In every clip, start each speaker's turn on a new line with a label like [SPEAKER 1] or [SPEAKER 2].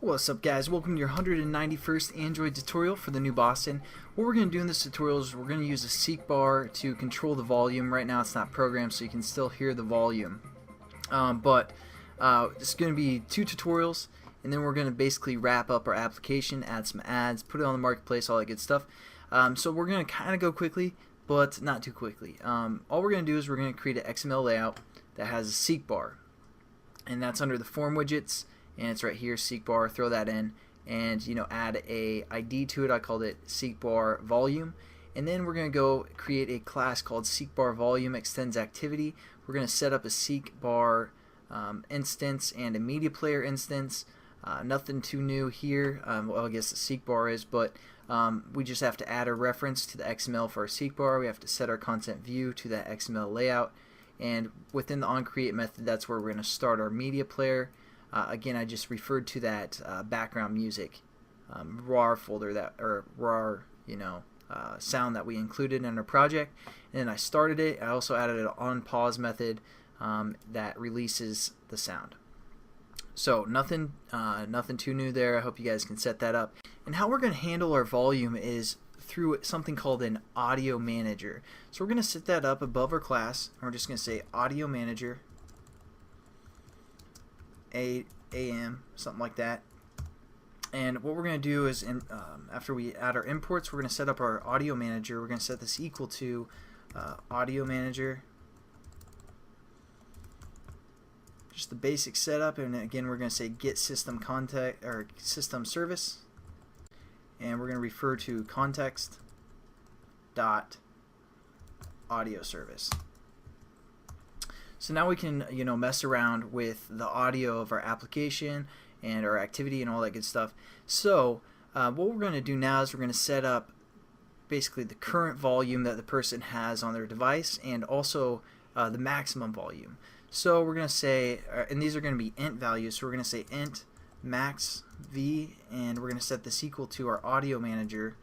[SPEAKER 1] What's up, guys? Welcome to your 191st Android tutorial for the new Boston. What we're going to do in this tutorial is we're going to use a seek bar to control the volume. Right now it's not programmed, so you can still hear the volume. It's going to be two tutorials, and then we're going to basically wrap up our application, add some ads, put it on the marketplace, all that good stuff. So we're going to kind of go quickly, but not too quickly. All we're going to do is we're going to create an XML layout that has a seek bar, and that's under the form widgets. And it's right here, seek bar. Throw that in, and add a ID to it. I called it seek bar volume, and then we're going to go create a class called seek bar volume extends activity. We're going to set up a seek bar instance and a media player instance. Nothing too new here. Well, I guess the seek bar is, but we just have to add a reference to the XML for our seek bar. We have to set our content view to that XML layout, and within the onCreate method, that's where we're going to start our media player. Again, I just referred to that background music RAR folder, RAR sound that we included in our project, and then I started it. I also added an on pause method that releases the sound. So nothing too new there. I hope you guys can set that up. And how we're going to handle our volume is through something called an AudioManager. So we're going to set that up above our class, and we're just going to say AudioManager AM, something like that. And what we're going to do is, after we add our imports, we're going to set up our AudioManager. We're going to set this equal to AudioManager, just the basic setup. And again, we're going to say get system context or system service, and we're going to refer to context dot audio service. So now we can mess around with the audio of our application and our activity and all that good stuff. So what we're going to do now is we're going to set up basically the current volume that the person has on their device, and also the maximum volume. So we're going to say, and these are going to be int values, so we're going to say int max v, and we're going to set this equal to our AudioManager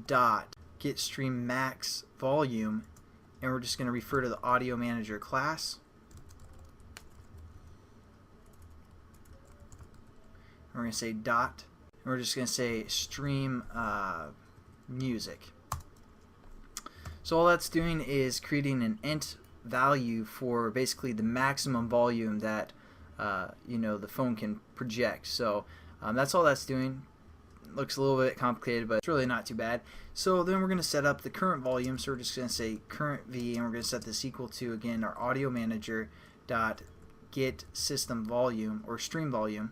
[SPEAKER 1] dot get stream max volume, and we're just going to refer to the AudioManager class. We're going to say dot, and we're just going to say stream music. So all that's doing is creating an int value for basically the maximum volume that the phone can project. So that's all that's doing. Looks a little bit complicated, but it's really not too bad. So then we're going to set up the current volume, so we're just going to say current v, and we're going to set this equal to, again, our AudioManager dot get system volume or stream volume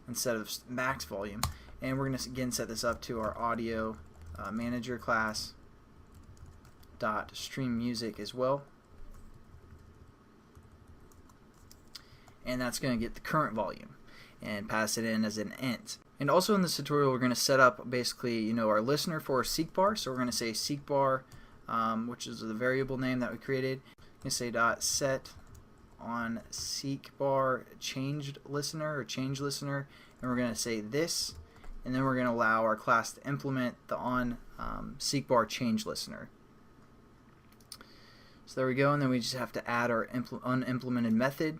[SPEAKER 1] instead of max volume, and we're going to again set this up to our audio manager class dot stream music as well, and that's going to get the current volume and pass it in as an int. And also in this tutorial, we're going to set up basically our listener for a seek bar. So we're going to say seek bar, which is the variable name that we created. We're going to say dot set on seek bar changed listener or change listener, and we're going to say this, and then we're going to allow our class to implement the on seek bar change listener. So there we go, and then we just have to add our unimplemented method.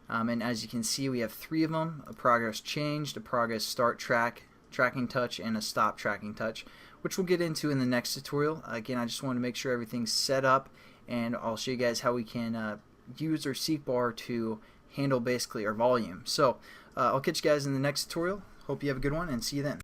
[SPEAKER 1] And as you can see, we have three of them: a progress changed, a progress start tracking touch, and a stop tracking touch, which we'll get into in the next tutorial. Again, I just want to make sure everything's set up, and I'll show you guys how we can use our seek bar to handle basically our volume. So I'll catch you guys in the next tutorial. Hope you have a good one, and see you then.